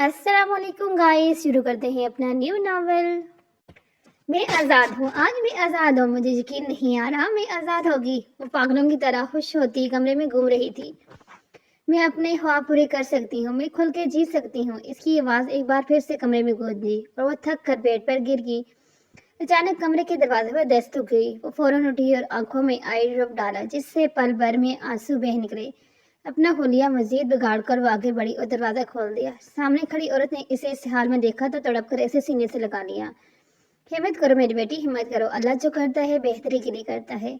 अस्सलाम वालेकुम गाइस, शुरू करते हैं अपना न्यू नावल। मैं आज़ाद हूँ, आज मैं आज़ाद हूँ। मुझे यकीन नहीं आ रहा मैं आज़ाद होगी। वो पागलों की तरह खुश होती कमरे में घूम रही थी। मैं अपने ख्वाब पूरे कर सकती हूँ, मैं खुल के जी सकती हूँ। इसकी आवाज़ एक बार फिर से कमरे में गूंजी और वो थक कर बेड पर गिर गई। अचानक कमरे के दरवाजे पर दस्तक हुई। वो फौरन उठी और आंखों में आई ड्रॉप डाला, जिससे पल भर में आंसू बह निकले। अपना हुलिया मजीद बिगाड़ कर वो आगे बढ़ी और दरवाजा खोल दिया। सामने खड़ी औरत ने इसे इस हाल में देखा तो तड़प कर इसे सीने से लगा लिया। हिम्मत करो मेरी बेटी, हिम्मत करो। अल्लाह जो करता है बेहतरी के लिए करता है।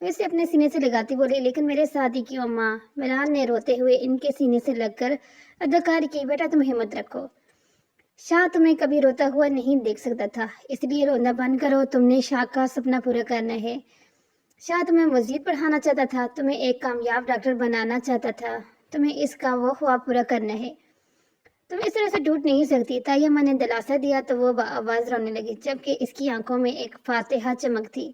मैं इसे अपने सीने से लगाती बोली, लेकिन मेरे साथ ही क्यों अम्मा? मिलान ने रोते हुए इनके सीने से लगकर अदाकारी की। बेटा तुम हिम्मत रखो, शाह तुम्हें कभी रोता हुआ नहीं देख सकता था, इसलिए रोना बंद करो। तुमने शाह का सपना पूरा करना है। शाह तुम्हें मजीद पढ़ाना चाहता था, तुम्हें एक कामयाब डॉक्टर बनाना चाहता था। तुम्हें इसका वो ख्वाब पूरा करना है। तुम इस तरह से टूट नहीं सकती। तायम्मा ने दिलासा दिया तो वो आवाज रोने लगी, जबकि इसकी आंखों में एक फातिहा चमक थी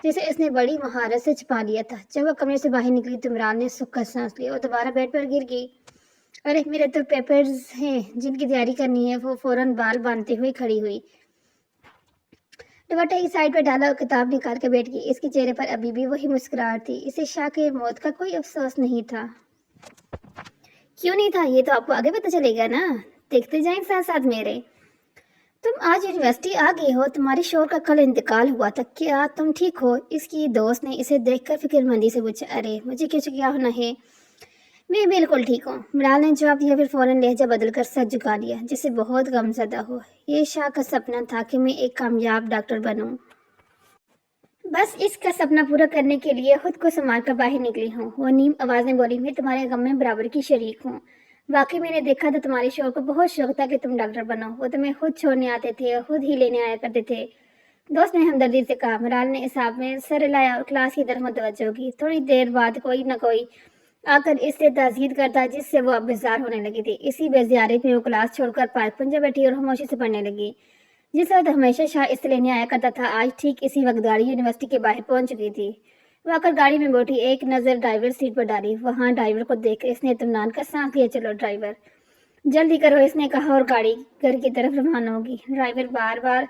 जिसे इसने बड़ी महारत से छिपा लिया था। जब वह कमरे से बाहर निकली तो इमरान ने सुख का सांस लिया और दोबारा बेड पर गिर गई। अरे मेरे तो पेपर्स हैं जिनकी तैयारी करनी है। वो फौरन बाल बांधते हुए खड़ी हुई, दुपट्टा की साइड पर डाला और किताब निकाल कर बैठ गई। इसके चेहरे पर अभी भी वही मुस्कुराहट थी। इसे शाह की मौत का कोई अफसोस नहीं था। क्यों नहीं था, ये तो आपको आगे पता चलेगा ना। देखते जाएं साथ साथ मेरे। तुम आज यूनिवर्सिटी आ गए हो, तुम्हारे शोर का कल इंतकाल हुआ था, क्या तुम ठीक हो? इसकी दोस्त ने इसे देखकर फिक्रमंदी से पूछा। अरे मुझे क्या होना है, मैं बिल्कुल ठीक हूँ, इमरान ने जवाब दिया। फिर फौरन लहजा बदलकर सर झुका लिया, जिससे बहुत गमज़दा हो। ये शाह का सपना था कि मैं एक कामयाब डॉक्टर बनूं। बस इसका सपना पूरा करने के लिए खुद को संभाल कर बाहर निकली हूँ। वो नीम आवाज में बोली, मैं तुम्हारे गम में बराबर की शरीक हूँ। वाकई मैंने देखा था तुम्हारे शौहर को बहुत शौक था कि तुम डॉक्टर बनो। वो तुम्हें खुद छोड़ने आते थे और खुद ही लेने आया करते थे। दोस्त ने हमदर्दी से कहा। मराल ने हिसाब में सर हिलाया और क्लास की तरफ मुतवज्जो की। थोड़ी देर बाद कोई न कोई आकर इससे ताज़ीद करता, जिससे वो अब बेजार होने लगी थी। इसी बेजारियत में वो क्लास छोड़कर पार्क पर जा बैठी और खामोशी से पढ़ने लगी। जिस वक्त हमेशा शाह इससे लेने आया करता था, आज ठीक इसी वक्त गाड़ी यूनिवर्सिटी के बाहर पहुंच चुकी थी। वो आकर गाड़ी में बैठी, एक नज़र ड्राइवर सीट पर डाली। वहां ड्राइवर को देख इसने इत्मीनान का सांस लिया। चलो ड्राइवर, जल्दी करो, इसने कहा और गाड़ी घर की तरफ रवाना होगी। ड्राइवर बार बार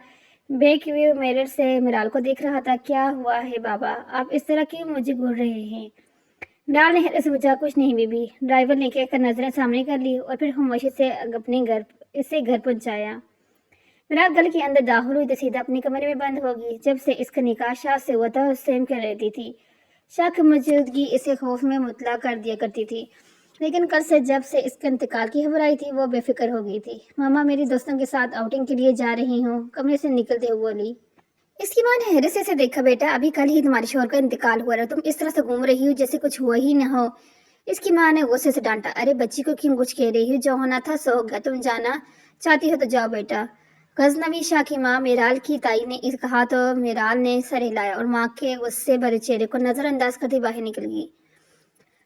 बैक व्यू मिरर से मिराल को देख रहा था। क्या हुआ है बाबा, आप इस तरह क्यों मुझे घूर रहे हैं? मिराल ने हैरत से पूछा। कुछ नहीं बीबी, ड्राइवर ने कहकर नजरें सामने कर ली और फिर खामोशी से अपने घर इसे घर पहुंचाया। मिराल गल के अंदर दाखिल हुई तो सीधा अपने कमरे में बंद होगी। जब से इसका निकाह शाह से हुआ था, सेम कर रहती थी। शाह की मौजूदगी इसे खौफ में मुतला कर दिया करती थी, लेकिन कल से जब से इसके इंतकाल की खबर आई थी, वो बेफिक्र हो गई थी। मामा मेरी दोस्तों के साथ आउटिंग के लिए जा रही हूँ, कमरे से निकलते हुए बोली। इसकी माँ ने हैरत से देखा। बेटा अभी कल ही तुम्हारे शोहर का इंतकाल हुआ है, तुम इस तरह से घूम रही हो जैसे कुछ हुआ ही न हो। इसकी माँ ने गुस्से से डांटा। अरे बच्ची को क्यों कुछ कह रही हो, जो होना था सो हो गया। तुम जाना चाहती हो तो जाओ बेटा। गजनवी शाह की माँ मेराल की ताई ने इस कहा तो मेराल ने सर हिलाया और माँ के गुस्से भरे चेहरे को नजरअंदाज करते बाहर निकल गई।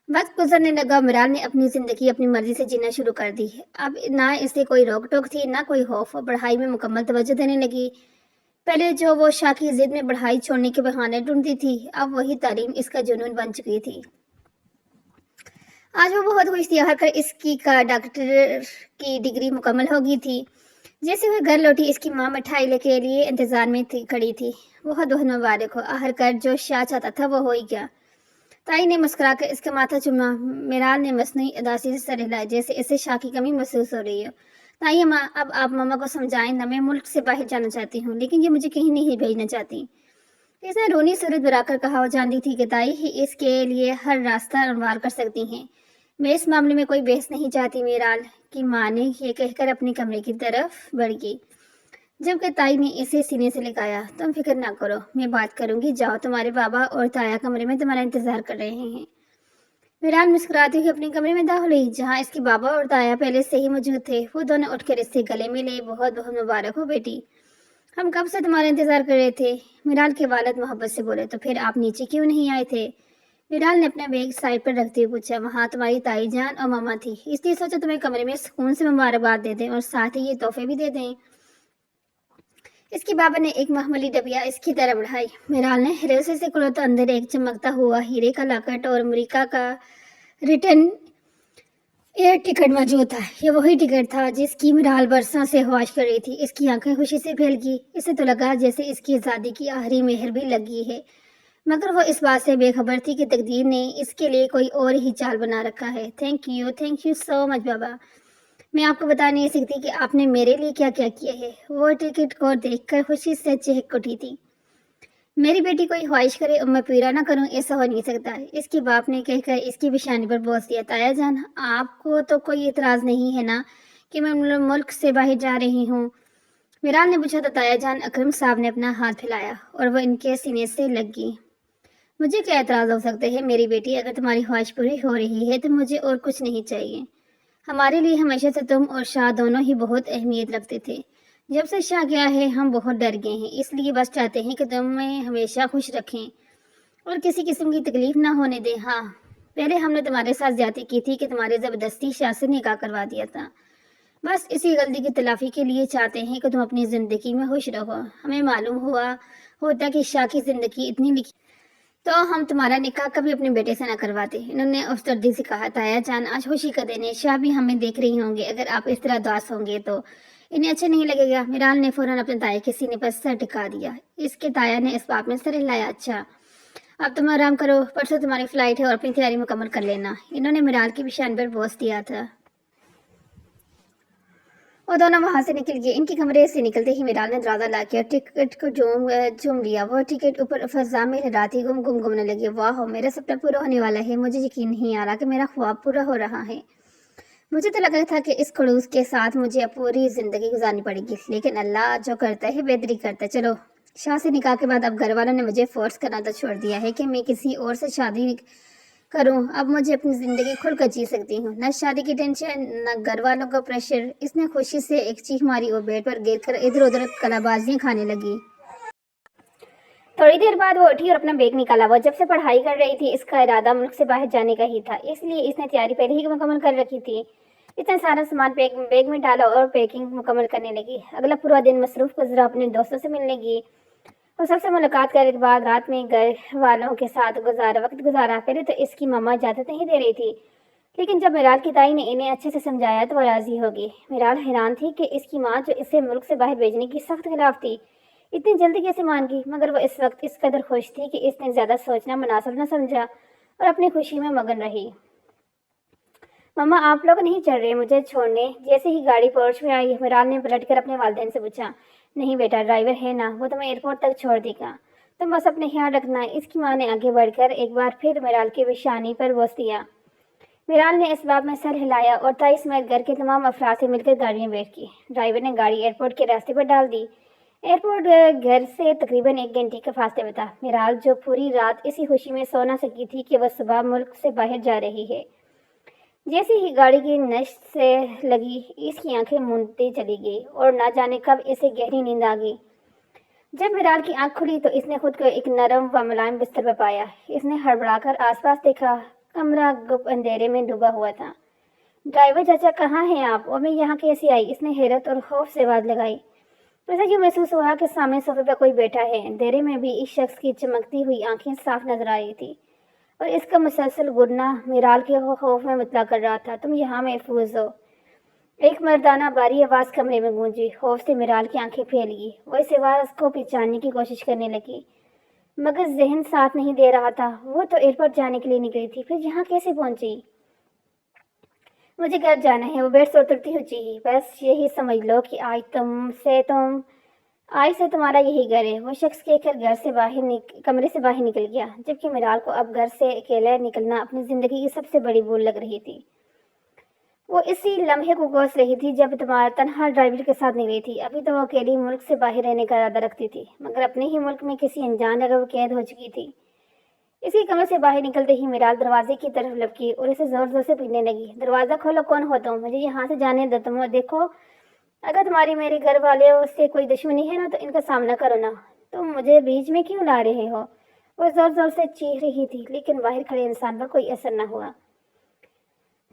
वक्त गुजरने लगा। मिराल ने अपनी जिंदगी अपनी मर्जी से जीना शुरू कर दी। अब ना इसे कोई रोक टोक थी, ना कोई खौफ। पढ़ाई में मुकम्मल तवज्जो देने लगी। पहले जो वो शाह की जिद में पढ़ाई छोड़ने के बहाने ढूंढती थी, अब वही तालीम इसका जुनून बन चुकी थी। आज वो बहुत खुश थी। हर कर इसकी का डॉक्टर की डिग्री मुकम्मल हो गई थी। जैसे वह घर लौटी, इसकी माँ मिठाई लेके लिए इंतजार में खड़ी थी। बहुत बहुत मुबारक हो, आहर कर जो शाह चाहता था वो हो ही गया। ताई ने मुस्कुरा कर इसका माथा चुमा। मिराल ने मसनूई उदासी से सर हिलाया, जैसे इसे शाह की कमी महसूस हो रही हो। ताई माँ, अब आप मामा को समझाएं ना, मैं मुल्क से बाहर जाना चाहती हूँ, लेकिन ये मुझे कहीं नहीं भेजना चाहती। इसने रोनी सूरत बनाकर कहा। वो जानती थी कि ताई ही इसके लिए हर रास्ता हमवार कर सकती हैं। मैं इस मामले में कोई बहस नहीं चाहती। मिराल की माँ ने यह कहकर अपने कमरे की तरफ बढ़ गई, जबकि ताई ने इसे सीने से लगाया। तुम फिक्र ना करो, मैं बात करूंगी। जाओ, तुम्हारे बाबा और ताया कमरे में तुम्हारा इंतजार कर रहे हैं। मिराल मुस्कुराती हुई अपने कमरे में दाखिल हुई, जहाँ इसके बाबा और ताया पहले से ही मौजूद थे। वो दोनों उठकर इससे गले मिले। बहुत बहुत मुबारक हो बेटी, हम कब से तुम्हारा इंतजार कर रहे थे। मिराल के वालिद मोहब्बत से बोले। तो फिर आप नीचे क्यों नहीं आए थे? मिराल ने अपना बैग साइड पर रखते हुए पूछा। वहाँ तुम्हारी ताई जान और मामा थी, इसलिए सोचा तुम्हें कमरे में सुकून से मुबारकबाद दे दें और साथ ही ये तोहफे भी दे दें। इसके बाबा ने एक मामूली डबिया इसकी तरफ बढ़ाई। मिराल ने हिरसे से खुला तो अंदर एक चमकता हुआ हीरे का लॉकेट और अमेरिका का रिटर्न एयर टिकट मौजूद था। ये वही टिकट था जिसकी मिराल बरसों से ख्वाहिश कर रही थी। इसकी आंखें खुशी से फैल गई। इसे तो लगा जैसे इसकी आज़ादी की आखिरी मेहर भी लगी है, मगर वो इस बात से बेखबर थी कि तकदीर ने इसके लिए कोई और ही चाल बना रखा है। थैंक यू सो मच बाबा। मैं आपको बता नहीं सकती कि आपने मेरे लिए क्या क्या किया है। वो टिकट को देखकर खुशी से चहक उठी थी। मेरी बेटी कोई ख्वाहिश करे और मैं पूरा ना करूं, ऐसा हो नहीं सकता। इसके बाप ने कहकर इसकी पेशानी पर बोस दिया। ताया जान, आपको तो कोई इतराज नहीं है ना कि मैं मुल्क से बाहर जा रही हूँ? मिराल ने पूछा तो ताया जान अकरम साहब ने अपना हाथ फैलाया और वह इनके सीने से लग गई। मुझे क्या एतराज हो सकते हैं मेरी बेटी? अगर तुम्हारी ख्वाहिश पूरी हो रही है तो मुझे और कुछ नहीं चाहिए। हमारे लिए हमेशा से तुम और शाह दोनों ही बहुत अहमियत रखते थे। जब से शाह गया है हम बहुत डर गए हैं, इसलिए बस चाहते हैं कि तुम्हें हमेशा खुश रखें और किसी किस्म की तकलीफ ना होने दें। हाँ, पहले हमने तुम्हारे साथ ज्यादती की थी कि तुम्हारे जबरदस्ती शाह से निकाह करवा दिया था। बस इसी गलती की तलाफी के लिए चाहते हैं कि तुम अपनी जिंदगी में खुश रहो। हमें मालूम हुआ होता कि शाह की जिंदगी इतनी लिखी तो हम तुम्हारा निकाह कभी अपने बेटे से न करवाते। इन्होंने अफसरदी से कहा। ताया जान, आज खुशी का दिन है, शाह भी हमें देख रही होंगे। अगर आप इस तरह उदास होंगे तो इन्हें अच्छा नहीं लगेगा। मिराल ने फौरन अपने ताया के सीने पर सर टिका दिया। इसके ताया ने इस बात में सर हिलाया। अच्छा, अब तुम आराम करो, परसों तुम्हारी फ्लाइट है और अपनी तैयारी मुकम्मल कर लेना। इन्होंने मिराल की पेशानी पर बोस दिया था। वो दोनों वहां से निकल गए। इनके कमरे से निकलते ही मिराल ने दरवाजा ला के टिकट को झूम लिया। वो टिकट ऊपर फजा में लहराती गुम गुम घूमने लगी। वाह, मेरा सपना पूरा होने वाला है। मुझे यकीन नहीं आ रहा कि मेरा ख्वाब पूरा हो रहा है। मुझे तो लगा था कि इस खड़ूस के साथ मुझे अब पूरी जिंदगी गुजारनी पड़ेगी, लेकिन अल्लाह जो करता है बेहतरी करता है। चलो, शाह से निकाह के बाद अब घर वालों ने मुझे फोर्स करना तो छोड़ दिया है कि मैं किसी और से शादी करूं। अब मुझे अपनी जिंदगी खुलकर जी सकती हूँ। न शादी की टेंशन, न घर वालों का प्रेशर। इसने खुशी से एक चीख मारी और बेड पर गिर कर इधर उधर कलाबाजियां खाने लगी। थोड़ी देर बाद वो उठी और अपना बैग निकाला। वो जब से पढ़ाई कर रही थी, इसका इरादा मुल्क से बाहर जाने का ही था, इसलिए इसने तैयारी पहले ही मुकम्मल कर रखी थी। इतना सारा सामान बैग में डाला और पैकिंग मुकम्मल करने लगी। अगला पूरा दिन मसरूफ गुजरा। अपने दोस्तों से मिलने गई और सबसे मुलाकात करने के बाद रात में घर वालों के साथ वक्त गुजारा। पहले तो इसकी मामा इजाजत नहीं दे रही थी, लेकिन जब मिराल की ताई ने इन्हें अच्छे से समझाया तो वो राजी हो गई। मिराल हैरान थी कि इसकी माँ, जो इसे मुल्क से बाहर भेजने की सख्त खिलाफ थी, इतनी जल्दी कैसे मान गई। मगर वो इस वक्त इस कदर खुश थी कि इसने ज्यादा सोचना मुनासिब न समझा और अपनी खुशी में मगन रही। मम्मा, आप लोग नहीं चल रहे मुझे छोड़ने? जैसे ही गाड़ी पोर्च में आई, मिराल ने पलटकर अपने वालिदैन से पूछा। नहीं बेटा, ड्राइवर है ना, वो तुम्हें एयरपोर्ट तक छोड़ देगा। तुम बस अपने ख्याल रखना। इसकी माँ ने आगे बढ़कर एक बार फिर मिराल की पेशानी पर बोस दिया। मिराल ने इस बात में सर हिलाया और 23 मिनट घर के तमाम अफराद से मिलकर गाड़ी में बैठ की। ड्राइवर ने गाड़ी एयरपोर्ट के रास्ते पर डाल दी। एयरपोर्ट घर से तकरीबन 1 घंटे का फासले में था। मिराल, जो पूरी रात इसी खुशी में सो ना सकी थी कि वह सुबह मुल्क से बाहर जा रही है, जैसे ही गाड़ी की नश्त से लगी, इसकी आंखें मूंदती चली गई और ना जाने कब इसे गहरी नींद आ गई। जब मिराल की आंख खुली तो इसने खुद को एक नरम व मुलायम बिस्तर पर पाया। इसने हड़बड़ाकर आसपास देखा। कमरा गुप्त अंधेरे में डूबा हुआ था। ड्राइवर चाचा, कहाँ हैं आप और मैं यहाँ कैसे आई? इसने हैरत और खौफ से आवाज लगाई। ऐसा क्यों महसूस हुआ कि सामने सोफे पर कोई बैठा है। अंधेरे में भी इस शख्स की चमकती हुई आंखें साफ नजर आ रही थी और इसका मुसलसल गुरना मिराल के खौफ में मुतला कर रहा था। तुम यहाँ महफूज हो। एक मर्दाना बारी आवाज कमरे में गूंजी। खौफ से मिराल की आंखें फैल गई। वो इस आवाज को पहचानने की कोशिश करने लगी, मगर जहन साथ नहीं दे रहा था। वो तो एयरपोर्ट जाने के लिए निकली थी, फिर यहाँ कैसे पहुंची? मुझे घर जाना है, वो बेड से उतरती हुई चीखी। बस यही समझ लो कि आज से तुम्हारा यही घर है। वो शख्स कहकर कमरे से बाहर निकल गया, जबकि मिराल को अब घर से अकेले निकलना अपनी जिंदगी की सबसे बड़ी भूल लग रही थी। वो इसी लम्हे को कोस रही थी जब तुम्हारा तनहा ड्राइवर के साथ निकली थी। अभी तो वो अकेली मुल्क से बाहर रहने का इरादा रखती थी, मगर अपने ही मुल्क में किसी अनजान जगह वो कैद हो चुकी थी। इसी कमरे से बाहर निकलते ही मिराल दरवाजे की तरफ लपकी और इसे जोर जोर से पीटने लगी। दरवाजा खोलो, कौन हो तुम? मुझे यहाँ से जाने दो। तुम देखो, अगर तुम्हारी मेरे घर वाले उससे कोई दुश्मनी है ना तो इनका सामना करो ना। तुम मुझे बीच में क्यों ला रहे हो? वो जोर जोर से चीख रही थी, लेकिन बाहर खड़े इंसान पर कोई असर न हुआ,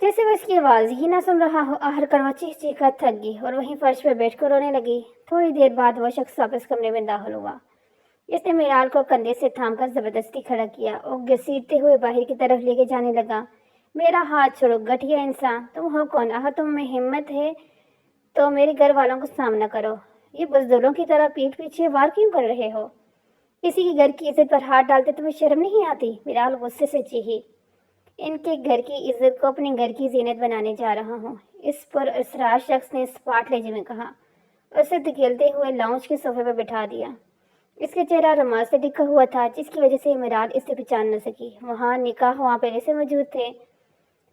जैसे वो इसकी आवाज ही ना सुन रहा हो। आखिरकार वो चीख चीख कर थक गई और वहीं फर्श पर बैठकर रोने लगी। थोड़ी देर बाद वो शख्स वापस कमरे में दाखिल हुआ। इसने मिराल को कंधे से थामकर जबरदस्ती खड़ा किया और घसीटते हुए बाहर की तरफ लेके जाने लगा। میرا ہاتھ چھوڑو گٹھیا انسان، تم ہو کون؟ اگر تم میں ہمت ہے تو میرے گھر والوں کو سامنا کرو، یہ بزدلوں کی طرح پیٹھ پیچھے وار کیوں کر رہے ہو؟ کسی کے گھر کی عزت پر ہاتھ ڈالتے تمہیں شرم نہیں آتی؟ میرال غصے سے چیخی، ان کے گھر کی عزت کو اپنے گھر کی زینت بنانے جا رہا ہوں، اس پر اسرار شخص نے اسپاٹ لہجے میں کہا، اسے دھکیلتے ہوئے لاؤنج کے صوفے پر بٹھا دیا۔ اس کا چہرہ رماد سے ڈھکا ہوا تھا جس کی وجہ سے میرال اسے پہچان نہ سکی۔ وہاں نکاح وہاں پہلے سے موجود تھے۔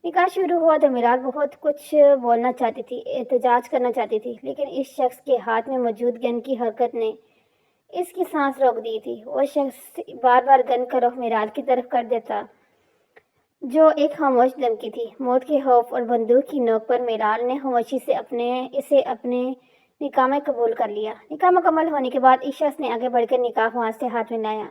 نکاح شروع ہوا تو میرال بہت کچھ بولنا چاہتی تھی، احتجاج کرنا چاہتی تھی، لیکن اس شخص کے ہاتھ میں موجود گن کی حرکت نے اس کی سانس روک دی تھی۔ وہ شخص بار بار گن کا رخ میرال کی طرف کر دیتا جو ایک خاموش دھمکی تھی۔ موت کے خوف اور بندوق کی نوک پر میرال نے خاموشی سے اسے اپنے نکاح میں قبول کر لیا۔ نکاح مکمل ہونے کے بعد اس شخص نے آگے بڑھ کر نکاح خواہاں سے ہاتھ ملایا۔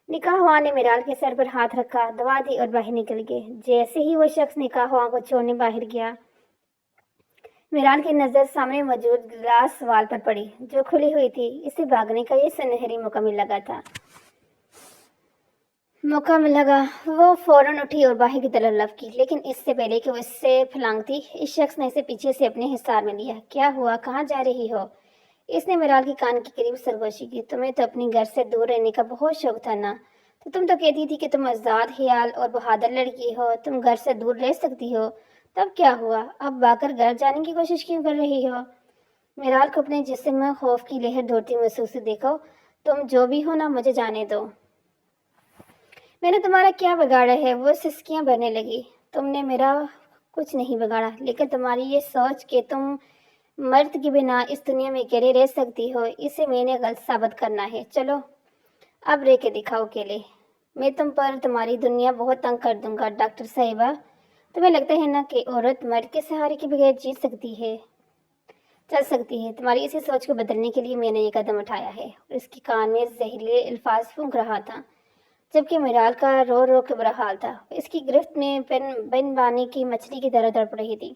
نکاح خواہاں نے میرال کے سر پر ہاتھ رکھا، دعا دی اور باہر نکل گئے۔ جیسے ہی وہ شخص نکاح خواہاں کو چھوڑنے باہر گیا، میرال کی نظر سامنے موجود گلاس وال پر پڑی جو کھلی ہوئی تھی۔ اسے بھاگنے کا یہ سنہری موقع مل لگا۔ وہ فوراً اٹھی اور باہر کی طرف لپکی، لیکن اس سے پہلے کہ وہ اس سے پھلانگتی، اس شخص نے اسے پیچھے سے اپنے حصار میں لیا۔ کیا ہوا؟ کہاں جا رہی ہو؟ اس نے میرال کے کان کے قریب سرگوشی کی۔ تمہیں تو اپنے گھر سے دور رہنے کا بہت شوق تھا نا؟ تو تم تو کہتی تھی کہ تم آزاد خیال اور بہادر لڑکی ہو، تم گھر سے دور رہ سکتی ہو، تب کیا ہوا؟ اب بھاگ کر گھر جانے کی کوشش کیوں کر رہی ہو؟ میرال کو اپنے جسم میں خوف کی لہر دوڑتی محسوس ہوئی۔ دیکھو، تم جو بھی ہو نا، مجھے جانے دو۔ میں نے تمہارا کیا بگاڑا ہے؟ وہ سسکیاں بھرنے لگی۔ تم نے میرا کچھ نہیں بگاڑا، لیکن تمہاری یہ سوچ کہ تم مرد کی بنا اس دنیا میں اکیلے رہ سکتی ہو، اسے میں نے غلط ثابت کرنا ہے۔ چلو اب رہ کے دکھاؤ اکیلے۔ میں تم پر تمہاری دنیا بہت تنگ کر دوں گا۔ ڈاکٹر صاحبہ، تمہیں لگتا ہے نا کہ عورت مرد کے سہارے کے بغیر جیت سکتی ہے، چل سکتی ہے؟ تمہاری اسی سوچ کو بدلنے کے لیے میں نے یہ قدم اٹھایا ہے۔ اور اس کے کان میں زہریلے الفاظ پھونک رہا تھا، جبکہ میرال کا رو رو کے برا حال تھا۔ اس کی گرفت میں بن بانی کی مچھلی کی طرح تڑپ رہی تھی،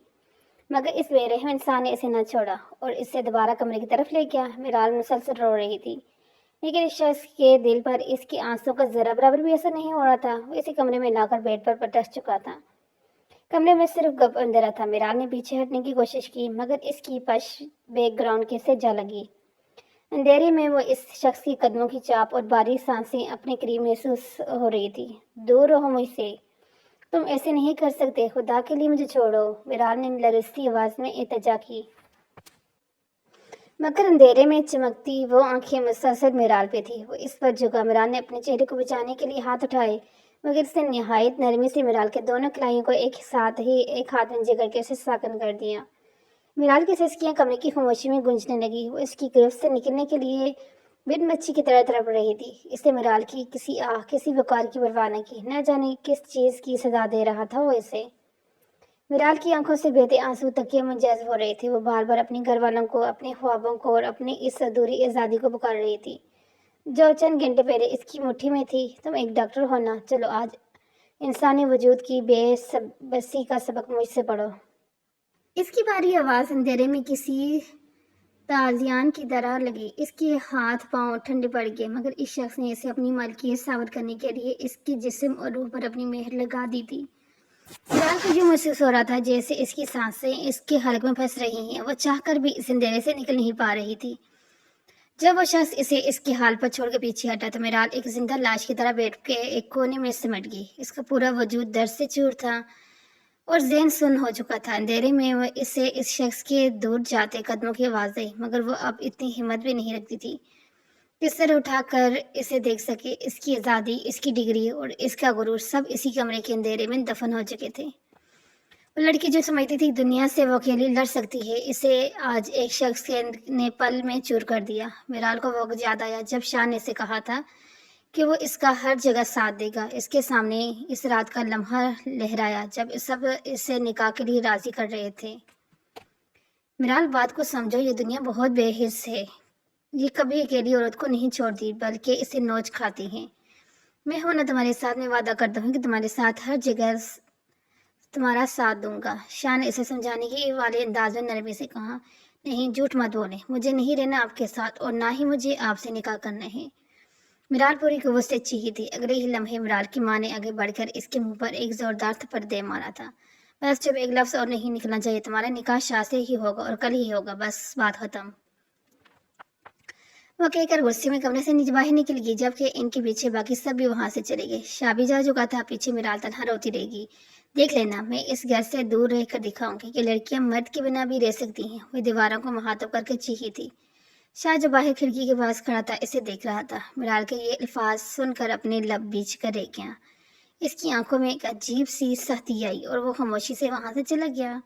مگر اس بے رحم انسان نے اسے نہ چھوڑا اور اسے دوبارہ کمرے کی طرف لے گیا۔ میرال مسلسل رو رہی تھی، لیکن اس شخص کے دل پر اس کی آنسوں کا ذرا برابر بھی اثر نہیں ہو رہا تھا۔ وہ اسی کمرے میں لا کر بیڈ پر پٹک چکا تھا۔ کمرے میں صرف گپ اندھیرا تھا۔ میرال نے پیچھے ہٹنے کی کوشش کی، مگر اس کی پش بیک گراؤنڈ سے جا لگی۔ اندھیرے میں وہ اس شخص کی قدموں کی چاپ اور باریک سانسیں اپنے قریب محسوس ہو رہی تھی۔ دور رہو مجھ سے، تم ایسے نہیں کر سکتے، خدا کے لیے مجھے چھوڑو، میرال نے لرزتی آواز میں التجا کی۔ مگر اندھیرے میں چمکتی وہ آنکھیں مسلسل میرال پہ تھی۔ وہ اس پر جھکا۔ میرال نے اپنے چہرے کو بچانے کے لیے ہاتھ اٹھائے، مگر اس نے نہایت نرمی سے میرال کے دونوں کلائیوں کو ایک ہاتھ میں جگڑ کے اسے ساکن کر دیا۔ میرال کی سسکیاں کمرے کی خاموشی میں گونجنے لگی۔ وہ اس کی گرفت سے نکلنے کے لیے بن مچھی کی طرح تڑپ رہی تھی۔ اس نے میرال کی کسی آہ، کسی وقار کی پرواہ نہ کی۔ نہ جانے کس چیز کی سزا دے رہا تھا وہ اسے۔ میرال کی آنکھوں سے بہتے آنسو تکیے منجذب ہو رہے تھے۔ وہ بار بار اپنے گھر والوں کو، اپنے خوابوں کو اور اپنی اس ادھوری آزادی کو پکار رہی تھی جو چند گھنٹے پہلے اس کی مٹھی میں تھی۔ تم ایک ڈاکٹر ہو نا؟ چلو آج انسانی وجود کی بے بسی کا سبق مجھ سے پڑھو۔ اس کی بھاری آواز اندھیرے میں کسی تازیان کی طرح لگی۔ اس کے ہاتھ پاؤں ٹھنڈے پڑ گئے، مگر اس شخص نے اسے اپنی ملکیت ثابت کرنے کے لیے اس کے جسم اور روح پر اپنی مہر لگا دی تھی۔ میرال کو یوں محسوس ہو رہا تھا جیسے اس کی سانسیں اس کے حلق میں پھنس رہی ہیں۔ وہ چاہ کر بھی اس اندھیرے سے نکل نہیں پا رہی تھی۔ جب وہ شخص اسے اس کے حال پر چھوڑ کے پیچھے ہٹا تو میرال ایک زندہ لاش کی طرح بیٹھ کے ایک کونے میں سمٹ گئی۔ اس کا پورا وجود درد سے چور تھا اور ذہن سن ہو چکا تھا۔ اندھیرے میں وہ اسے اس شخص کے دور جاتے قدموں کی آواز دی، مگر وہ اب اتنی ہمت بھی نہیں رکھتی تھی کہ سر اٹھا کر اسے دیکھ سکے۔ اس کی آزادی، اس کی ڈگری اور اس کا غرور سب اسی کمرے کے اندھیرے میں دفن ہو چکے تھے۔ وہ لڑکی جو سمجھتی تھی دنیا سے وہ اکیلی لڑ سکتی ہے، اسے آج ایک شخص نے پل میں چور کر دیا۔ میرال کو وہ یاد آیا جب شان نے اسے کہا تھا کہ وہ اس کا ہر جگہ ساتھ دے گا۔ اس کے سامنے اس رات کا لمحہ لہرایا جب سب اسے نکاح کے لیے راضی کر رہے تھے۔ میرال، بات کو سمجھو، یہ دنیا بہت بے حس ہے۔ یہ کبھی اکیلی عورت کو نہیں چھوڑتی بلکہ اسے نوچ کھاتی ہے۔ میں ہوں نا تمہارے ساتھ، میں وعدہ کرتا ہوں کہ تمہارے ساتھ ہر جگہ تمہارا ساتھ دوں گا۔ شان نے اسے سمجھانے کے والے انداز میں نرمی سے کہا، نہیں، جھوٹ مت بولیں، مجھے نہیں رہنا آپ کے ساتھ اور نہ ہی مجھے آپ سے نکاح کرنا ہے۔ मिराल पूरी कुव्वत से चीखी थी। अगले ही लम्हे मिराल की माँ ने आगे बढ़कर इसके मुंह पर एक जोरदार थप्पड़ दे मारा था। बस जब एक लफ्ज और नहीं निकलना चाहिए, तुम्हारा निकाह शाह से ही होगा और कल ही होगा, बस बात खत्म। वो कहकर गुस्से में कमरे से नीचे बाहर निकल गई, जबकि इनके पीछे बाकी सब भी वहां से चले गए। शाह भी जा चुका था, पीछे मिराल तन्हा रोती रहेगी। देख लेना, मैं इस घर से दूर रहकर दिखाऊंगी कि लड़कियां मर्द के बिना भी रह सकती हैं। वह दीवारों को मुखातिब करके चीखी थी। शाह जो बाहर खिड़की के पास खड़ा था, इसे देख रहा था। मिराल के ये अल्फाज सुनकर अपने लब बीच कर रह गया। इसकी आंखों में एक अजीब सी सख्ती आई और वो खामोशी से वहां से चला गया।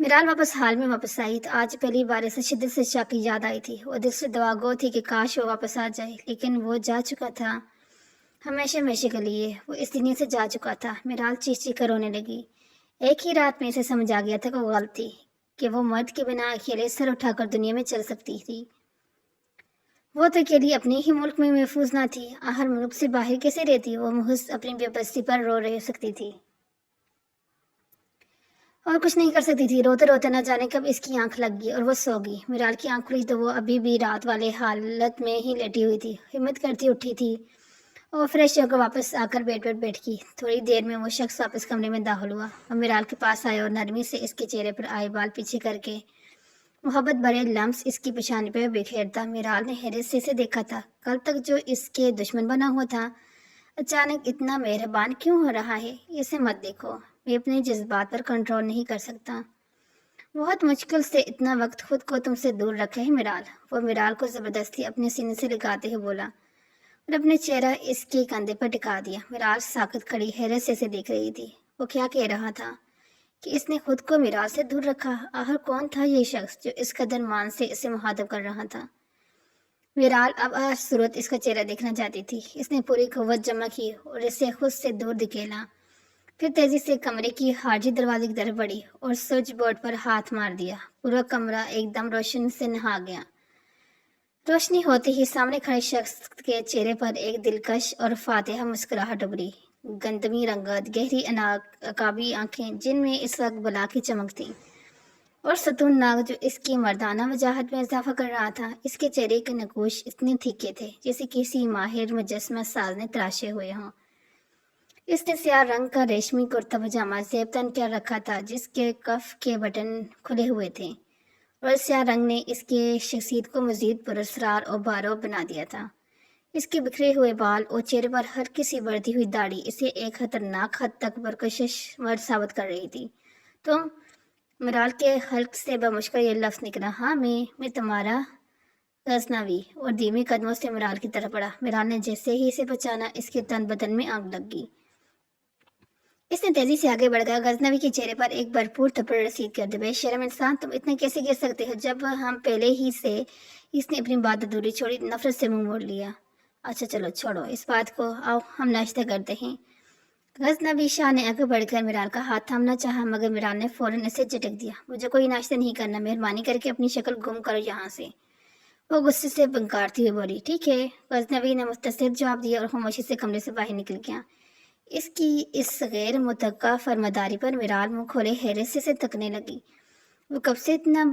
मिराल वापस हाल में वापस आई तो आज पहली बार इसे शिद्दत से शाह की याद आई थी। वो दिल से दुआ गो थी कि काश वो वापस आ जाए, लेकिन वो जा चुका था हमेशा हमेशा के लिए। वो इस दुनिया से जा चुका था। मिराल चीख चीख कर रोने लगी। एक ही रात में इसे समझ आ गया था कि वो गलत थी, कि वो मर्द के बिना अकेले सर उठाकर दुनिया में चल सकती थी। वो तो अकेली अपने ही मुल्क में महफूज ना थी, हर मुल्क से बाहर कैसे रहती। वो महज अपनी बेबसी पर रो रह सकती थी और कुछ नहीं कर सकती थी। रोते रोते न जाने कब इसकी आंख लग गई और वो सो गई। मिराल की आंख खुली तो वो अभी भी रात वाले हालत में ही लेटी हुई थी। हिम्मत करती उठी थी और फ्रेश होकर वापस आकर बेड पर बैठ गई। थोड़ी देर में वो शख्स वापस कमरे में दाखिल हुआ और मिराल के पास आया और नरमी से इसके चेहरे पर आए बाल पीछे करके मोहब्बत भरे लम्स इसकी पेशानी पर बिखेरता। मिराल ने हैरत से इसे देखा था। कल तक जो इसके दुश्मन बना हुआ था, अचानक इतना मेहरबान क्यों हो रहा है। इसे मत देखो, मैं अपने जज्बात पर कंट्रोल नहीं कर सकता। बहुत मुश्किल से इतना वक्त खुद को तुमसे दूर रखे है मिराल। वो मिराल को जबरदस्ती अपने सीने से लगाते हुए बोला और अपने चेहरा इसके कंधे पर टिका दिया। मिराल साकत खड़ी हैरत से देख रही थी। वो क्या कह रहा था कि इसने खुद को मिराल से दूर रखा। आखिर कौन था ये शख्स जो इस कदर मान से इसे मुखातिब कर रहा था। मिराल अब हर सूरत इसका चेहरा देखना चाहती थी। इसने पूरी कुव्वत जमा की और इसे खुद से दूर धकेला। फिर तेजी से कमरे की हार्जी दरवाजे की तरफ बढ़ी और स्विच बोर्ड पर हाथ मार दिया। पूरा कमरा एकदम रोशन से नहा गया। रोशनी होते ही सामने खड़े शख्स के चेहरे पर एक दिलकश और फातिहा मुस्कुराहट उभरी। गंदमी रंगत, गहरी अकाबी आंखें जिनमें इस वक्त बला की चमक थी, और सतून नाग जो इसकी मर्दाना वजाहत में इजाफा कर रहा था। इसके चेहरे के नकूश इतने तीखे थे जैसे किसी माहिर मुजस्समा साज ने तराशे हुए हों। इसने स्याह रंग का रेशमी कुर्ता पजामा जेब तन कर रखा था, जिसके कफ के बटन खुले हुए थे, और स्याह रंग ने इसके शख्सियत को मजीद पुरस्कार और बारो बना दिया था। इसके बिखरे हुए बाल और चेहरे पर हर किसी बढ़ती हुई दाढ़ी इसे एक खतरनाक हद तक परकशिश मर्द साबित कर रही थी। तो मिराल के हल्क से बमुश्किल ये लफ्ज़ निकला, हाँ मैं तुम्हारा गजनवी, और धीमे कदमों से मिराल की तरफ बढ़ा। मिराल ने जैसे ही इसे पहचाना, इसके तन बदन में आग लग गई। इसने तेजी से आगे बढ़ गया। गजनवी के चेहरे पर एक भरपूर थप्पड़ रसीद कर दे। बेशरम इंसान, तुम इतना कैसे गिर सकते हो जब हम पहले ही से। इसने अपनी बात अधूरी छोड़ी, नफरत से मुंह मोड़ लिया। अच्छा चलो छोड़ो इस बात को, आओ हम नाश्ता करते हैं। गजनवी शाह ने आगे बढ़कर मिराल का हाथ थामना चाहा, मगर मिराल ने फौरन इसे झटक दिया। मुझे कोई नाश्ता नहीं करना, मेहरबानी करके अपनी शक्ल गुम करो यहाँ से। वो गुस्से से पंकारती हुई बोली, ठीक है। गजनवी ने मुख्तसर जवाब दिया और खामोशी से कमरे से बाहर निकल गया। इसकी इस गैर मुतक्का फरमादारी पर मिराल मुंह खोले हैरत से तकने लगी। वो कब से इतना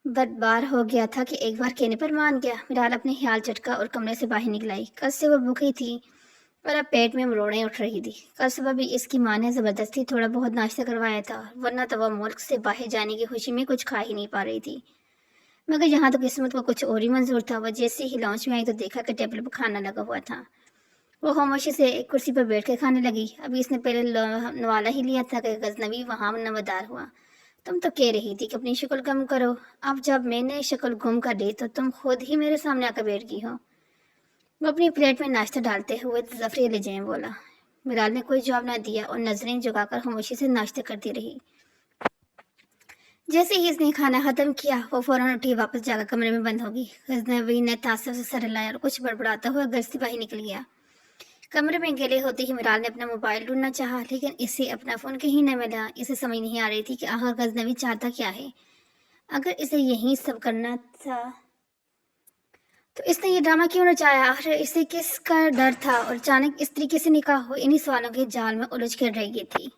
बदबार हो गया था कि एक बार कहने पर मान गया। मिराल अपने ख्याल चटका और कमरे से बाहर निकल आई। कल से वो भूखी थी और अब पेट में मरोड़ें उठ रही थी। कल सुबह भी इसकी माँ ने जबरदस्ती थोड़ा बहुत नाश्ता करवाया था, वरना तो वह मुल्क से बाहर जाने की खुशी में कुछ खा ही नहीं पा रही थी। मगर यहाँ तो किस्मत को कुछ और ही मंजूर था। वह जैसे ही लॉन्च में आई तो देखा कि टेबल पर खाना लगा हुआ था। वो खामोशी से एक कुर्सी पर बैठ कर खाने लगी। अभी इसने पहले नवाला ही लिया था कि गजनवी वहाँ नमदार हुआ। तुम तो कह रही थी कि अपनी शक्ल गुम करो, अब जब मैंने शक्ल गुम कर दी तो तुम खुद ही मेरे सामने आकर बैठ गई हो। वो अपनी प्लेट में नाश्ता डालते हुए जफरी लजाएं बोला। मिराल ने कोई जवाब ना दिया और नजरें झुकाकर खामोशी से नाश्ता करती रही। जैसे ही इसने खाना खत्म किया, वो फौरन उठी, वापस जाकर कमरे में बंद हो गई। गजनवी ने तासुब से सर हिलाया और कुछ बड़बड़ाता हुआ घर से बाहर निकल गया। कमरे में अकेले होते ही मिराल ने अपना मोबाइल ढूंढना चाहा, लेकिन इसे अपना फोन कहीं न मिला। इसे समझ नहीं आ रही थी कि आखिर गजनवी चाहता क्या है। अगर इसे यही सब करना था तो इसने ये ड्रामा क्यों रचाया। आखिर इसे किसका डर था और अचानक इस तरीके से निकाह हो। इन्हीं सवालों के जाल में उलझ कर रह गई थी।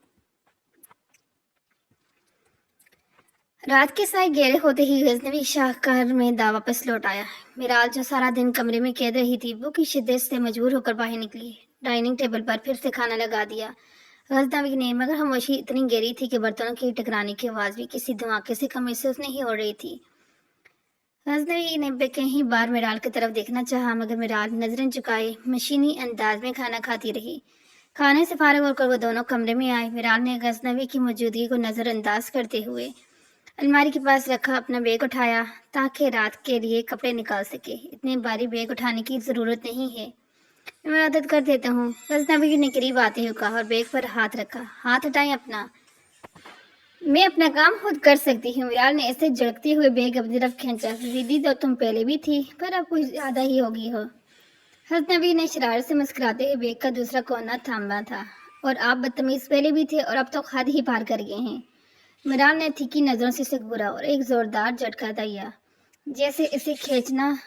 रात के साए गहरे होते ही गजनवी शाहकार में दावा वापस लौट आया। मिराल जो सारा दिन कमरे में कैद रही थी वो की शिद्दत से मजबूर होकर बाहर निकली। डाइनिंग टेबल पर फिर से खाना लगा दिया गजनवी ने, मगर खामोशी इतनी गहरी थी कि बर्तनों की टकराने की आवाज भी किसी धमाके से कम महसूस नहीं हो रही थी। गजनवी ने कई बार मिराल की तरफ देखना चाहा, मगर मिराल नजरें झुकाए मशीनी अंदाज में खाना खाती रही। खाने से फारिग होकर वो दोनों कमरे में आए। मिराल ने गजनवी की मौजूदगी को नजरअंदाज करते हुए अलमारी के पास रखा अपना बैग उठाया ताकि रात के लिए कपड़े निकाल सके। इतने भारी बैग उठाने की जरूरत नहीं है, मैं मदद कर देता हूँ, गजनवी ने करीब आते हुए कहा और बैग पर हाथ रखा। हाथ हटाएं अपना, मैं अपना काम खुद कर सकती हूँ। मिराल ने ऐसे झड़कते हुए बैग अपनी तरफ खींचा। जिद्दी तो तुम पहले भी थी, पर अब कुछ ज्यादा ही होगी हो। गजनवी ने शरारत से मुस्कुराते हुए बैग का दूसरा कोना थामा था। और आप बदतमीज पहले भी थे और अब तो हद ही पार कर गए हैं। मिराल ने तीखी नजरों से घूरा और एक जोरदार झटका दिया, जैसे इसे खींचना।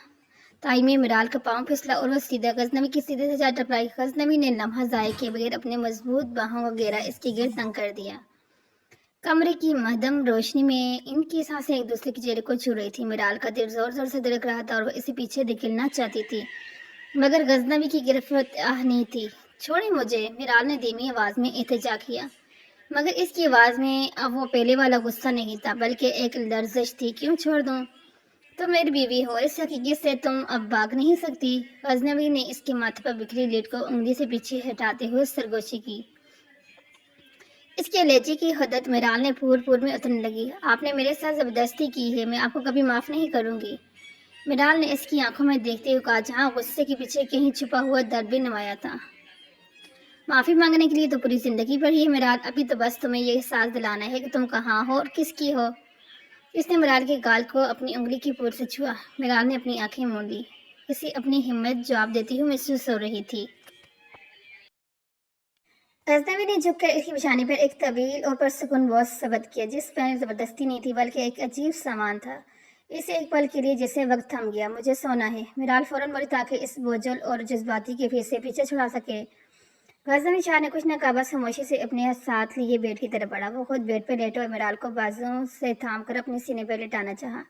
ताई में मिराल का पांव फिसला और वो सीधा गजनवी की सीधे से जा टकराई। गजनवी ने लम्हा जाए के बगैर अपने मजबूत बाहों का घेरा इसके गिर्द तंग कर दिया। कमरे की मध्यम रोशनी में इनकी सांसें एक दूसरे के चेहरे को छू रही थी। मिराल का दिल जोर जोर से धड़क रहा था और वो इसे पीछे धकेलना चाहती थी, मगर गजनवी की गिरफ्त नहीं थी। छोड़े मुझे, मिराल ने धीमी आवाज में इल्तिजा किया, मगर इसकी आवाज में अब वो पहले वाला गुस्सा नहीं था, बल्कि एक लर्जिश थी। क्यों छोड़ दूं? तुम मेरी बीवी हो, इस हकीकत से तुम अब भाग नहीं सकती। गजनवी ने इसके माथे पर बिखरी लेट को उंगली से पीछे हटाते हुए सरगोशी की। इसके लहजे की हदत मिराल ने फूर में उतरने लगी। आपने मेरे साथ जबरदस्ती की है, मैं आपको कभी माफ नहीं करूंगी। मिराल ने इसकी आंखों में देखते हुए कहा, जहां गुस्से के पीछे कहीं छुपा हुआ दर्द भी नुमाया था। माफी मांगने के लिए तो पूरी जिंदगी पड़ी है मिराल, अभी तो बस तुम्हें ये एहसास दिलाना है कि तुम कहाँ हो और किसकी हो। इसने मिराल के गाल को अपनी उंगली की पूर से छुआ। मिराल ने अपनी आंखें मूंद ली। इसे अपनी हिम्मत जवाब देती हुई महसूस हो रही थी। गजनवी ने झुककर इसकी बिछाने पर एक तवील और पुरसुकून बोझ सबद किया, जिस पर जबरदस्ती नहीं थी बल्कि एक अजीब सामान था। इसे एक पल के लिए जैसे वक्त थम गया। मुझे सोना है। मिराल फौरन बोली ताकि इस बोझल और जज्बाती के फेस से पीछे छुड़ा सके। गजनवी शाह ने कुछ न कहा, बस खामोशी से अपने साथ लिए बेड की तरफ बढ़ा। वो खुद बेड पर लेटा और मिराल को बाजुओं से थाम कर अपने सीने पर लेटाना चाहा।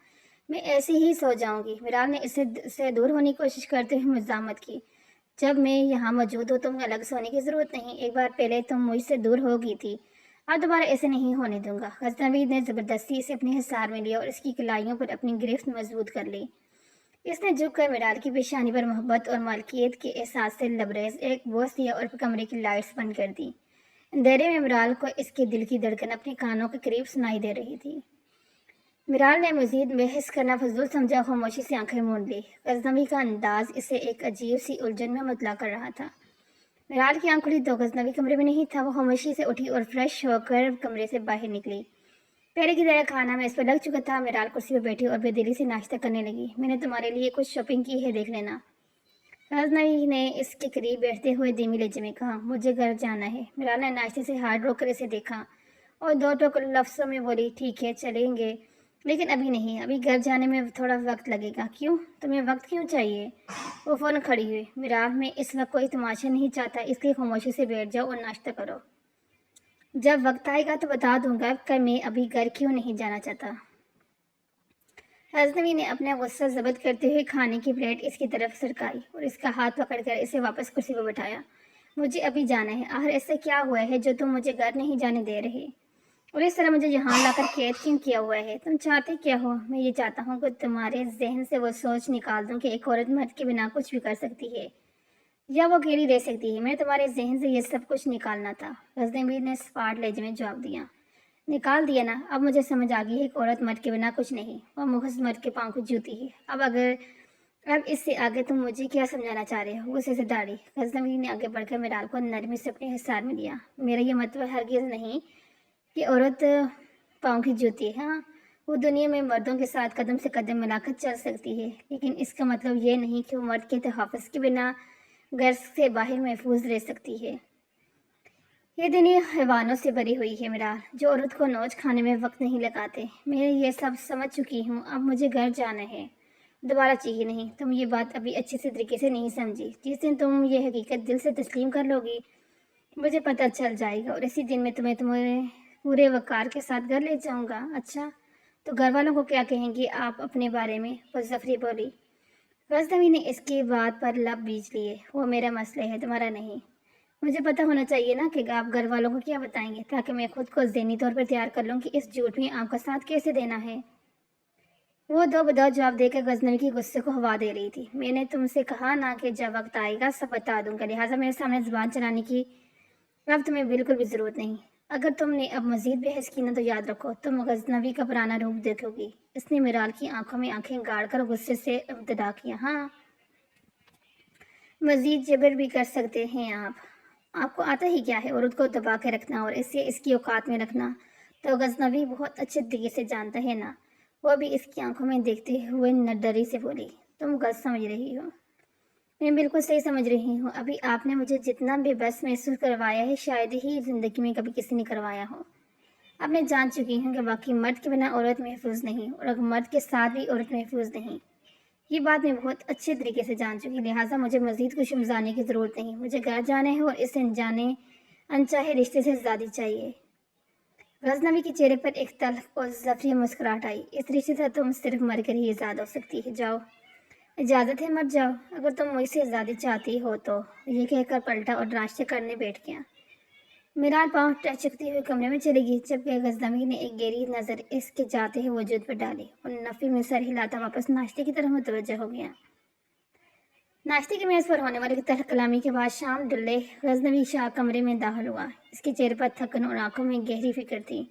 मैं ऐसे ही सो जाऊंगी, मिराल ने इससे दूर होने की कोशिश करते हुए मजामत की। जब मैं यहाँ मौजूद हूँ तुम अलग सोने की जरूरत नहीं। एक बार पहले तुम मुझसे दूर हो गई थी, अब दोबारा ऐसे नहीं होने दूंगा। गजनवी ने जबरदस्ती इसे अपने हिसार में लिया और इसकी कलाइयों पर अपनी गिरफ्त मजबूत कर ली। इसने झुककर मिराल की पेशानी पर मोहब्बत और मालकियत के एहसास से लबरेज एक बोझ दिया और कमरे की लाइट्स बंद कर दी। अंधेरे में मिराल को इसके दिल की धड़कन अपने कानों के करीब सुनाई दे रही थी। मिराल ने मजीद बहस करना फजूल समझा, खामोशी से आंखें मूंद ली। गजनवी का अंदाज इसे एक अजीब सी उलझन में मुबतला कर रहा था। मिराल की आंख खुली तो गजनवी कमरे में नहीं था। वो खामोशी से उठी और फ्रेश होकर कमरे से बाहर निकली। पहले की तरह खाना में इस पर लग चुका था। मिराल कुर्सी पर बैठी और बेदिली से नाश्ता करने लगी। मैंने तुम्हारे लिए कुछ शॉपिंग की है, देख लेना। गजनवी ने इसके करीब बैठते हुए धीमी लहजे में कहा, मुझे घर जाना है। मिराल ने नाश्ते से हाथ रोककर इसे देखा और दो टोक लफ्ज़ों में बोली, ठीक है चलेंगे, लेकिन अभी नहीं, अभी घर जाने में थोड़ा वक्त लगेगा। क्यों? तुम्हें वक्त क्यों चाहिए? वो फौरन खड़ी हुई। मिराल, मैं इस वक्त कोई तमाशा नहीं चाहता, इसलिए खामोशी से बैठ जाओ और नाश्ता करो। जब वक्त आएगा तो बता दूंगा कि मैं अभी घर क्यों नहीं जाना चाहता। गजनवी ने अपना गुस्सा जब्त करते हुए खाने की प्लेट इसकी तरफ सरकाई और इसका हाथ पकड़कर इसे वापस कुर्सी पर बैठाया। मुझे अभी जाना है। आखिर ऐसा क्या हुआ है जो तुम मुझे घर नहीं जाने दे रहे? और इस तरह मुझे यहाँ लाकर कैद क्यों किया हुआ है? तुम चाहते क्या हो? मैं ये चाहता हूँ कि तुम्हारे जहन से वो सोच निकाल दूँ कि एक औरत मर्द के बिना कुछ भी कर सकती है या वो अकेली रह सकती है। मैं तुम्हारे जहन से ये सब कुछ निकालना था। गजनवी ने सपाट लहजे में जवाब दिया। निकाल दिया ना? अब मुझे समझ आ गई है कि औरत मर्द के बिना कुछ नहीं, वह मुखस मर्द के पाँव की जूती है। अब इससे आगे तुम मुझे क्या समझाना चाह रहे हो? गुस्से से दाढ़ी। गजनवी ने आगे बढ़कर मिराल को नरमी से अपने हिसार में लिया। मेरा ये मतलब हरगिज़ नहीं कि औरत पाँव की जूती है। हाँ, वो दुनिया में मर्दों के साथ कदम से कदम मिलाकर चल सकती है, लेकिन इसका मतलब ये नहीं कि वो मर्द के तहफ़्फ़ुज़ के बिना घर से बाहर महफूज रह सकती है। ये दुनिया हैवानों से भरी हुई है मिराल, जो औरत को नोच खाने में वक्त नहीं लगाते। मैं ये सब समझ चुकी हूँ, अब मुझे घर जाना है। दोबारा चाहिए नहीं। तुम ये बात अभी अच्छे से तरीके से नहीं समझी। जिस दिन तुम ये हकीकत दिल से तस्लीम कर लोगी, मुझे पता चल जाएगा और इसी दिन में तुम्हें तुम्हारे पूरे वक़ार के साथ घर ले जाऊँगा। अच्छा, تو گھر والوں کو کیا کہیں گے آپ اپنے بارے میں؟ وہ ظفری بولی۔ غزنوی نے اس کی بات پر لب بیچ لیے۔ وہ میرا مسئلہ ہے، تمہارا نہیں۔ مجھے پتہ ہونا چاہیے نا کہ آپ گھر والوں کو کیا بتائیں گے، تاکہ میں خود کو ذہنی طور پر تیار کر لوں کہ اس جھوٹ میں آپ کا ساتھ کیسے دینا ہے۔ وہ دو بدو جواب دے کر غزنوی کی غصے کو ہوا دے رہی تھی۔ میں نے تم سے کہا نا کہ جب وقت آئے گا سب بتا دوں گا، لہٰذا میرے سامنے زبان چلانے کی اب تمہیں بالکل بھی ضرورت نہیں۔ اگر تم نے اب مزید بحث کی نا تو یاد رکھو تم غزنوی کا پرانا روپ دیکھو گی۔ اس نے میرال کی آنکھوں میں آنکھیں گاڑ کر غصے سے ابتدا کیا۔ ہاں، مزید جبر بھی کر سکتے ہیں آپ کو آتا ہی کیا ہے عورت کو دبا کے رکھنا اور اسے اس کی اوقات میں رکھنا؟ تو غزنوی بہت اچھے طریقے سے جانتا ہے نا۔ وہ بھی اس کی آنکھوں میں دیکھتے ہوئے نڈری سے بولی۔ تم غلط سمجھ رہی ہو۔ میں بالکل صحیح سمجھ رہی ہوں۔ ابھی آپ نے مجھے جتنا بے بس محسوس کروایا ہے شاید ہی زندگی میں کبھی کسی نے کروایا ہو۔ اب میں جان چکی ہوں کہ باقی مرد کے بنا عورت محفوظ نہیں، اور اگر مرد کے ساتھ بھی عورت محفوظ نہیں۔ یہ بات میں بہت اچھے طریقے سے جان چکی، لہٰذا مجھے مزید کچھ سمجھانے کی ضرورت نہیں۔ مجھے گھر جانا ہے اور اس انچاہے رشتے سے آزادی چاہیے۔ غزنوی کے چہرے پر ایک تلخ اور زفری مسکراہٹ آئی۔ اس رشتے سے تم صرف مر کر ہی آزاد ہو سکتی ہے۔ جاؤ، اجازت ہے مر جاؤ، اگر تم مجھ سے آزادی چاہتی ہو تو۔ یہ کہہ کر پلٹا اور ناشتے کرنے بیٹھ گیا۔ میرال پاؤں ٹچکتی ہوئے کمرے میں چلی گئی، جبکہ غزنوی نے ایک گہری نظر اس کے جاتے ہوئے وجود پر ڈالی اور نفی میں سر ہلاتا واپس ناشتے کی طرف متوجہ ہو گیا۔ ناشتے کی میز پر ہونے والی تلخ کلامی کے بعد شام ڈلے غزنوی شاہ کمرے میں داخل ہوا۔ اس کے چہرے پر تھکن اور آنکھوں میں گہری فکر تھی۔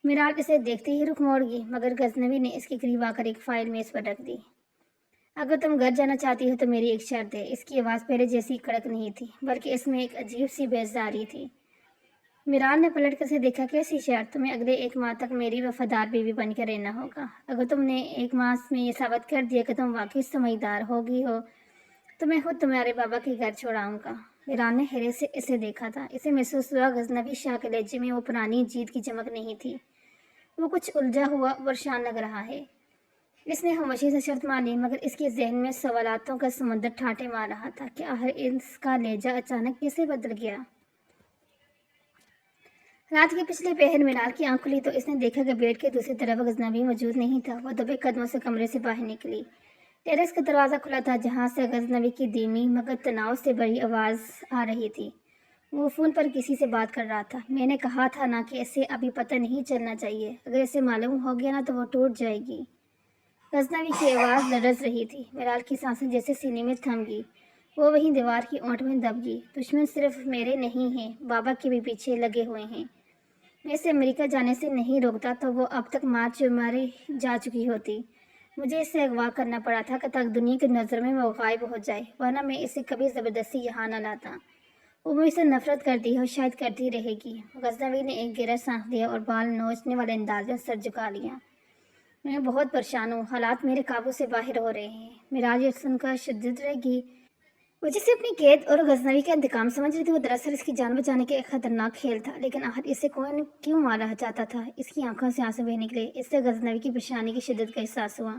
میرال اسے دیکھتے ہی رخ موڑ گئی، مگر غزنوی نے اس کے قریب آ کر ایک فائل میز پر رکھ دی۔ اگر تم گھر جانا چاہتی ہو تو میری ایک شرط ہے۔ اس کی آواز پہلے جیسی کڑک نہیں تھی، بلکہ اس میں ایک عجیب سی بیزاری تھی۔ میرال نے پلٹ کر اسے دیکھا۔ کیسی شرط؟ تمہیں اگلے 1 ماہ تک میری وفادار بیوی بن کے رہنا ہوگا۔ اگر تم نے 1 ماہ میں یہ ثابت کر دیا کہ تم واقعی سمجھدار ہوگی ہو تو میں خود تمہارے بابا کے گھر چھوڑاؤں گا۔ میرال نے حیرت سے اسے دیکھا تھا۔ اسے محسوس ہوا غزنوی شاہ کے لہجے میں وہ پرانی جیت کی چمک نہیں تھی، وہ کچھ الجھا ہوا اور پریشان لگ رہا ہے۔ اس نے خاموشی سے شرط مان لی، مگر اس کے ذہن میں سوالاتوں کا سمندر ٹھاٹھے مار رہا تھا کہ آخر اس کا لہجہ اچانک کیسے بدل گیا۔ رات کے پچھلے پہر میرال کی آنکھ کھلی تو اس نے دیکھا کہ بیڈ کے دوسری طرف غزنوی موجود نہیں تھا۔ وہ دبے قدموں سے کمرے سے باہر نکلی۔ ٹیرس کا دروازہ کھلا تھا، جہاں سے غزنوی کی دھیمی مگر تناؤ سے بڑی آواز آ رہی تھی۔ وہ فون پر کسی سے بات کر رہا تھا۔ میں نے کہا تھا نا کہ اسے ابھی پتہ نہیں چلنا چاہیے، اگر اسے معلوم ہو گیا نا تو وہ ٹوٹ جائے گی۔ غزنوی کی آواز لرز رہی تھی۔ میرال کی سانسیں جیسے سینے میں تھم گئی۔ وہ وہیں دیوار کی اونٹ میں دب گئی۔ دشمن صرف میرے نہیں ہیں، بابا کے بھی پیچھے لگے ہوئے ہیں۔ میں اسے امریکہ جانے سے نہیں روکتا تو وہ اب تک ماری جا چکی ہوتی۔ مجھے اسے اغوا کرنا پڑا تھا تاکہ دنیا کی نظر میں وہ غائب ہو جائے، ورنہ میں اسے کبھی زبردستی یہاں نہ لاتا۔ وہ مجھ سے نفرت کرتی ہے اور شاید کرتی رہے گی۔ غزنوی نے ایک گہرا سانس لیا اور بال نوچنے والے انداز میں سر جھکا لیا۔ میں بہت پریشان ہوں، حالات میرے قابو سے باہر ہو رہے ہیں۔ میرال یہ سن کر شدید رہ گئی۔ وہ جسے اپنی قید اور غزنوی کا انتقام سمجھ رہی تھی، وہ دراصل اس کی جان بچانے کا ایک خطرناک کھیل تھا۔ لیکن آخر اسے کون کیوں مارنا چاہتا تھا؟ اس کی آنکھوں سے آنسو بہنے نکلے۔ اس سے غزنوی کی پریشانی کی شدت کا احساس ہوا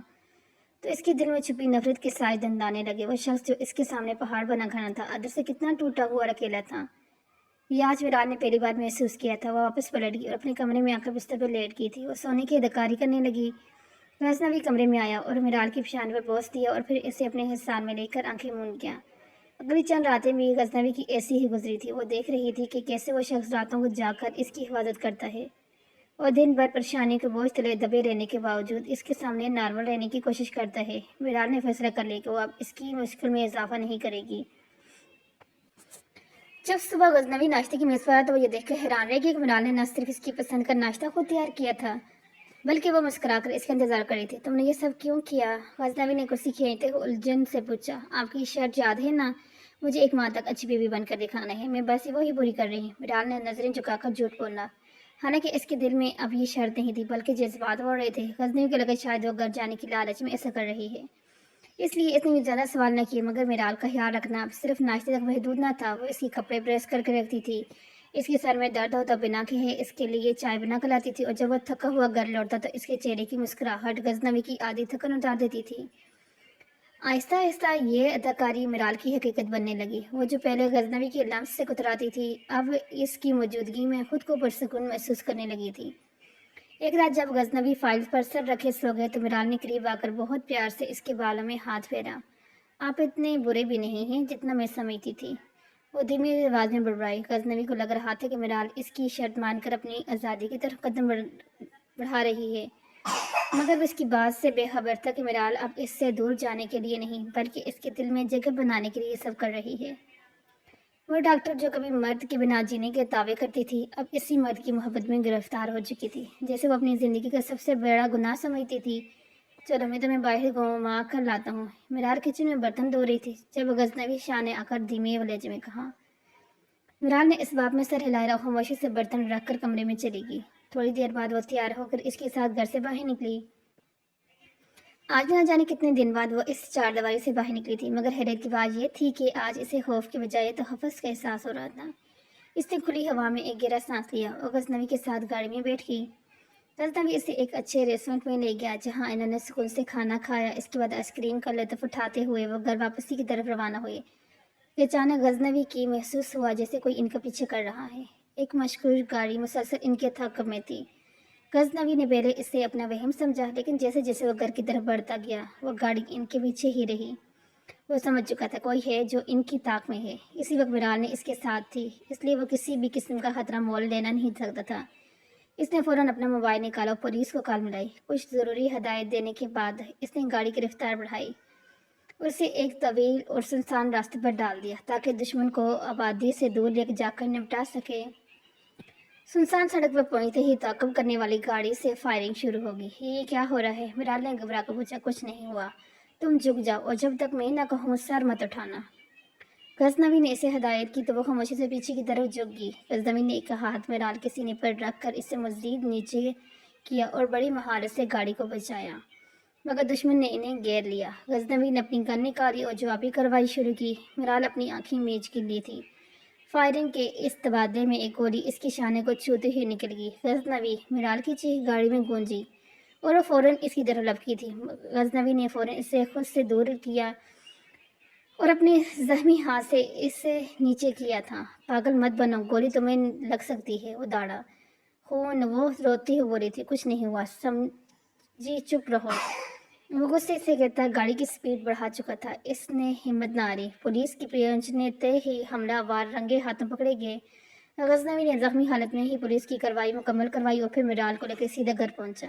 تو اس کے دل میں چھپی نفرت کے سائے دندانے لگے۔ وہ شخص جو اس کے سامنے پہاڑ بنا کھڑا تھا اندر سے کتنا ٹوٹا ہوا اور اکیلا تھا، یہ آج میرال نے پہلی بار محسوس کیا تھا۔ وہ واپس پلٹ گئی اور اپنے کمرے میں آ کر بستر پر لیٹ گئی تھی۔ وہ سونے کی اداکاری کرنے لگی۔ غزنوی کمرے میں آیا اور میرال کی پیشانی پر بوس دیا اور پھر اسے اپنے حصار میں لے کر آنکھیں موند گیا۔ اگلی چند راتیں بھی غزنوی کی ایسی ہی گزری تھی۔ وہ دیکھ رہی تھی کہ کیسے وہ شخص راتوں کو جاگ کر اس کی حفاظت کرتا ہے اور دن بھر پریشانی کے بوجھ تلے دبے رہنے کے باوجود اس کے سامنے نارمل رہنے کی کوشش کرتا ہے۔ میرال نے فیصلہ کر لیا کہ وہ اب اس کی مشکل میں اضافہ نہیں کرے گی۔ جب صبح غزنوی ناشتے کی میز پر آیا تو وہ یہ دیکھ کر حیران رہ گئی کہ میرال نے نہ صرف اس کی پسند کا ناشتہ خود تیار کیا تھا بلکہ وہ مسکرا کر اس کا انتظار کر رہی تھی۔ تم نے یہ سب کیوں کیا؟ غزنوی نے کرسی کھینچتے ہوئے الجھن سے پوچھا۔ آپ کی شرط یاد ہے نا؟ مجھے 1 ماہ تک اچھی بیوی بن کر دکھانا ہے، میں بس وہی پوری کر رہی ہوں۔ میرال نے نظریں جھکا کر جھوٹ بولا، حالانکہ اس کے دل میں اب یہ شرط نہیں تھی بلکہ جذبات بڑھ رہے تھے۔ غزنوی کو لگا شاید وہ گھر جانے کی لالچ میں ایسا کر رہی ہے، اس لیے اس نے زیادہ سوال نہ کیے۔ مگر میرال کا خیال رکھنا اب صرف ناشتے تک محدود نہ تھا۔ وہ اس کے کپڑے پریس کر کے رکھتی تھی، اس کے سر میں درد ہو تو بنا کہے اس کے لیے چائے بنا کر لاتی تھی، اور جب وہ تھکا ہوا گھر لوٹتا تو اس کے چہرے کی مسکراہٹ غزنوی کی آدھی تھکن اتار دیتی تھی۔ آہستہ آہستہ یہ اداکاری میرال کی حقیقت بننے لگی۔ وہ جو پہلے غزنوی کے لمس سے کتراتی تھی اب اس کی موجودگی میں خود کو پرسکون محسوس کرنے لگی تھی۔ एक रात जब गजनवी फाइल पर सर रखे सो गए तो मिराल ने करीब आकर बहुत प्यार से इसके बालों में हाथ फेरा। आप इतने बुरे भी नहीं हैं जितना मैं समझती थी, वो धीमी आवाज में बड़बड़ाई। गजनवी को लग रहा था कि मिराल इसकी शर्त मानकर अपनी आज़ादी की तरफ कदम बढ़ा रही है, मगर उसकी बात से बेखबर था कि मिराल अब इससे दूर जाने के लिए नहीं बल्कि इसके दिल में जगह बनाने के लिए सब कर रही है। वो डॉक्टर जो कभी मर्द के बिना जीने के दावे करती थी, अब इसी मर्द की मोहब्बत में गिरफ्तार हो चुकी थी, जैसे वो अपनी ज़िंदगी का सबसे बड़ा गुनाह समझती थी। चलो मैं तुम्हें बाहर घुमा कर लाता हूँ। मिरार किचन में बर्तन धो रही थी जब गजनवी शाह ने आकर धीमे लहजे में कहा। मिरार ने इस बात में सर हिलाया और खामोशी से बर्तन रखकर कमरे में चली गई। थोड़ी देर बाद वो तैयार होकर इसके साथ घर से बाहर निकली। आज न जाने कितने दिन बाद वो इस चारदीवारी से बाहर निकली थी, मगर हैरत की बात यह थी कि आज इसे खौफ के बजाय तहफ़्फ़ुज़ का एहसास हो रहा था। इसने खुली हवा में एक गहरा सांस लिया और गजनवी के साथ गाड़ी में बैठ गई। गजनवी इसे एक अच्छे रेस्टोरेंट में ले गया जहां इन्होंने सुकून से खाना खाया। इसके बाद आइसक्रीम का लुत्फ़ उठाते हुए वो घर वापसी की तरफ रवाना हुए कि अचानक गजनवी की महसूस हुआ जैसे कोई इनका पीछे कर रहा है। एक मशहूर गाड़ी मुसलसल इनके ताक़ब में थी। गजनवी ने पहले इसे अपना वहम समझा, लेकिन जैसे जैसे वो घर की तरफ बढ़ता गया वो गाड़ी इनके पीछे ही रही। वो समझ चुका था कोई है जो इनकी ताक में है। इसी वक्त मिराल ने इसके साथ थी, इसलिए वो किसी भी किस्म का खतरा मोल लेना नहीं सकता था। इसने फौरन अपना मोबाइल निकाला और पुलिस को कॉल मिलाई। कुछ ज़रूरी हदायत देने के बाद इसने गाड़ी की रफ्तार बढ़ाई और उसे एक तवील और सुनसान रास्ते पर डाल दिया ताकि दुश्मन को आबादी से दूर लेकर जाकर निपटा सके। सुनसान सड़क पर पहुंचते ही ताक़ब करने वाली गाड़ी से फायरिंग शुरू होगी। ये क्या हो रहा है? मिराल ने घबरा कर पूछा। कुछ नहीं हुआ, तुम झुक जाओ और जब तक मैं ना कहूँ सर मत उठाना। गजनवी ने इसे हदायत की तो वो खामोशी से पीछे की तरफ झुक गई। गजनवी ने एक हाथ मिराल के सीने पर रखकर इसे मजीद नीचे किया और बड़ी महारत से गाड़ी को बचाया, मगर दुश्मन ने इन्हें घेर लिया। गजनवी ने अपनी गन निकाली और जवाबी कार्रवाई शुरू की। मिराल अपनी आंखें मीच के लिए थी। फायरिंग के इस तबादले में एक गोली इसके शाने को छूते ही निकल गई। गजनवी, मिराल की चीख गाड़ी में गूंजी और वो फौरन इसकी तरफ लपकी थी। गजनवी ने फौरन इसे खुद से दूर किया और अपने जख्मी हाथ से इसे नीचे किया था। पागल मत बनो, गोली तुम्हें लग सकती है, वो दाड़ा खून। वो रोती हुई बोली थी। कुछ नहीं हुआ समझी, चुप रहो। वो गुस्से से कहता गाड़ी की स्पीड बढ़ा चुका था। इसने हिम्मत न हारी। पुलिस की पहुंचने तय ही हमलावर रंगे हाथों पकड़े गए। गजनवी ने जख्मी हालत में ही पुलिस की कार्रवाई मुकम्मल करवाई और फिर मिराल को लेकर सीधा घर पहुंचा।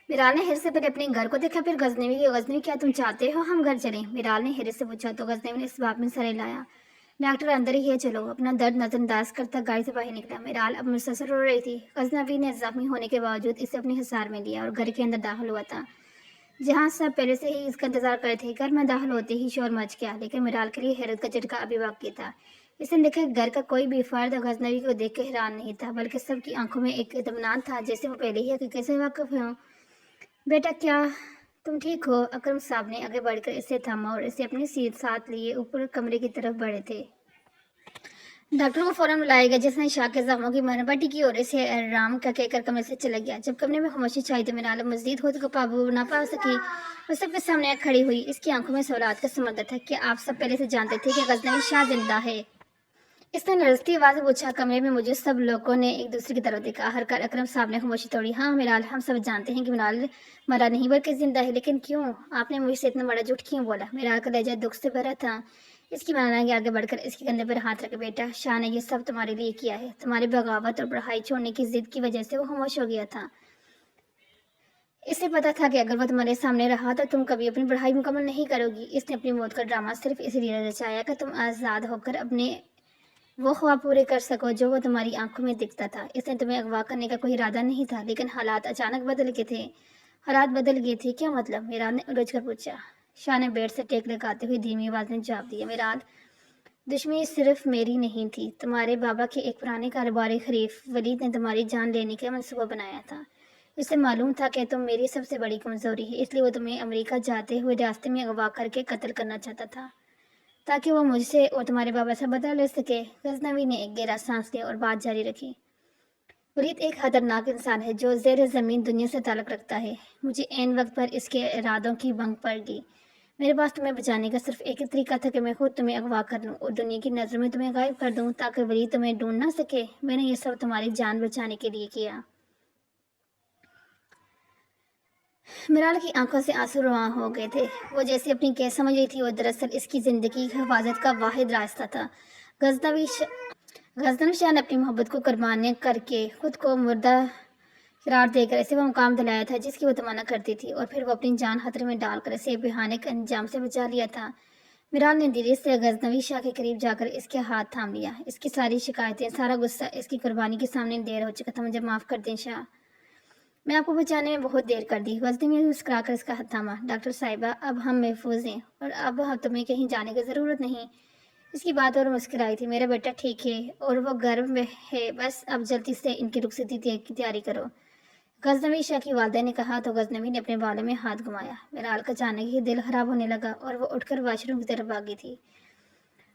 मिराल ने हिर से पहले अपने घर को देखा, फिर गजनवी की। गजनवी, क्या तुम चाहते हो हम घर चलें? मिराल ने हिर से पूछा तो गजनवी ने इस बात में सर हिलाया। डॉक्टर अंदर ही है, चलो। अपना दर्द नजरअंदाज करता गाड़ी से बाहर निकला। मिराल अब मुसलसल रो रही थी। गजनवी ने जख्मी होने के बावजूद इसे अपने हिसार में लिया और घर के अंदर दाखिल हुआ था, जहाँ सब पहले से ही इसका इंतजार कर रहे थे। घर में दाखिल होते ही शोर मच गया, लेकिन मिराल के लिए हैरत का झटका अभी बाकी था। इसने देखा घर का कोई भी फर्द गजनवी को देख के हैरान नहीं था, बल्कि सबकी आंखों में एक इत्मीनान था, जैसे वो पहले ही हकीकत से वाकिफ हों। बेटा, क्या तुम ठीक हो? अकरम साहब ने आगे बढ़कर इसे थामा और इसे अपनी सीट साथ लिए ऊपर कमरे की तरफ बढ़े थे। डॉक्टर को फौरन बुलाया गया, जिसने शाह के जख्मों की मरहमती की और इसे आराम का कहकर कमरे से चला गया। जब कमरे में खामोशी छाई तो मिराल मजीद खुद को काबू ना पा सकी। वो सबके सामने खड़ी हुई। इसकी आंखों में सवालात का समंदर था। क्या आप सब पहले से जानते थे कि गजनवी शाह जिंदा है? इसने लड़ती आवाज में पूछा। कमरे में मुझे सब लोगों ने एक दूसरे की तरफ देखा। हर कर अकरम साहब ने खामोशी तोड़ी। हाँ मिराल, हम सब जानते हैं कि मिराल मरा नहीं बल्कि जिंदा है, लेकिन क्यों? आपने मुझसे इतना बड़ा झूठ क्यों बोला? मिराल का लहजा दुख से भरा था। इसकी माना के आगे बढ़कर इसके कंधे पर हाथ रखे। बेटा, शाह ने ये सब तुम्हारे लिए किया है। तुम्हारी बगावत और पढ़ाई छोड़ने की जिद की वजह से वो खामोश हो गया था। इसे पता था कि अगर वो तुम्हारे सामने रहा तो तुम कभी अपनी पढ़ाई मुकम्मल नहीं करोगी। इसने अपनी मौत का ड्रामा सिर्फ इसलिए रचाया कि तुम आज़ाद होकर अपने वो ख्वाब पूरे कर सको जो वो तुम्हारी आंखों में दिखता था। इसने तुम्हें अगवा करने का कोई इरादा नहीं था, लेकिन हालात अचानक बदल गए थे। हालात बदल गए थे, क्या मतलब? मिराल ने उलझ कर पूछा। शाह ने बेड से टेक लगाते हुए धीमी आवाज में जवाब दिया। मिराल, दुश्मनी सिर्फ मेरी नहीं थी। तुम्हारे बाबा के एक पुराने कारोबारी खरीफ वलीद ने तुम्हारी जान लेने का मंसूबा बनाया था। उसे मालूम था कि तुम मेरी सबसे बड़ी कमजोरी है, इसलिए वो तुम्हें अमेरिका जाते हुए रास्ते में अगवा करके कत्ल करना चाहता था, ताकि वो मुझसे और तुम्हारे बाबा से बदला ले सके। गजनवी ने एक गहरा सांस लिया और बात जारी रखी। वलीद एक खतरनाक इंसान है जो ज़ेर ज़मीन दुनिया से ताल्लुक़ रखता है। मुझे ऐन वक्त पर इसके इरादों की भंग पड़ गई। मेरे पास तुम्हें बचाने का सिर्फ एक ही तरीका था कि मैं खुद तुम्हें अगवा कर लूँ और दुनिया की नज़र में तुम्हें गायब कर दूँ, ताकि वलीद तुम्हें ढूंढ ना सके। मैंने ये सब तुम्हारी जान बचाने के लिए किया। मिराल की आंखों से आंसू रवां हो गए थे। वो जैसे अपनी कैद समझ रही थी, वो दरअसल इसकी जिंदगी की हिफाजत का वाहिद रास्ता था। गजनवी गजनवी शाह ने अपनी मोहब्बत को कुर्बानी करके खुद को मुर्दा करार देकर इसे वो मुकाम दिलाया था जिसकी वो तमन्ना करती थी, और फिर वो अपनी जान खतरे में डालकर इसे भयानक अंजाम से बचा लिया था। मिराल ने धीरे से गजनवी शाह के करीब जाकर इसके हाथ थाम लिया। इसकी सारी शिकायतें, सारा गुस्सा इसकी कुर्बानी के सामने देर हो चुका था। मुझे माफ़ कर दें शाह, मैं आपको बचाने में बहुत देर कर दी। गजनवी ने मुस्कुराकर इसका हाथ थामा। डॉक्टर साहिबा, अब हम महफूज हैं और अब तुम्हें कहीं जाने की ज़रूरत नहीं। इसकी बात और मुस्कुराई थी। मेरा बेटा ठीक है और वो गर्व में है, बस अब जल्दी से इनकी रुखसती की तैयारी करो। गजनवी शाह की वालदा ने कहा तो गजनवी ने अपने बालों में हाथ घुमाया। मिराल का अचानक ही दिल खराब होने लगा और वो उठकर वाशरूम की तरफ भागी थी।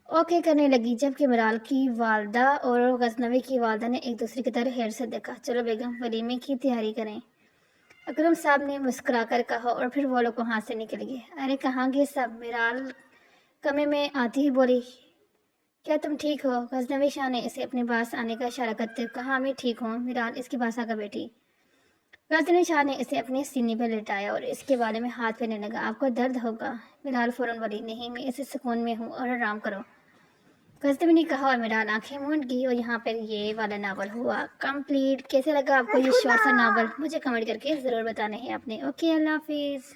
ओके करने लगी, जबकि मिराल की वालदा और गजनवी की वालदा ने एक दूसरे की तरह हेर से देखा। चलो बेगम, वलीमे की तैयारी करें, अकरम साहब ने मुस्कुरा कर कहा, और फिर वो लोग वहाँ से निकल गए। अरे कहाँ गए सब? मिराल कमरे में आती ही बोली, क्या तुम ठीक हो? गजनवी शाह ने इसे अपने पास आने का इशारा करते हुए कहा, मैं ठीक हूँ। मिराल इसके पास आकर बैठी। गजनवी शाह ने इसे अपने सीने पर लिटाया और इसके बारे में हाथ फेरने लगा। आपको दर्द होगा? मिराल फौरन बोली, नहीं, मैं इस सुकून में हूँ और आराम करो। गजनवी ने कहा और मिराल आंखें मूंद गई। और यहाँ पर ये वाला नावल हुआ कंप्लीट। कैसे लगा आपको ये शॉर्ट सा नावल? मुझे कमेंट करके ज़रूर बताना है आपने। ओके, अल्लाह हाफिज़।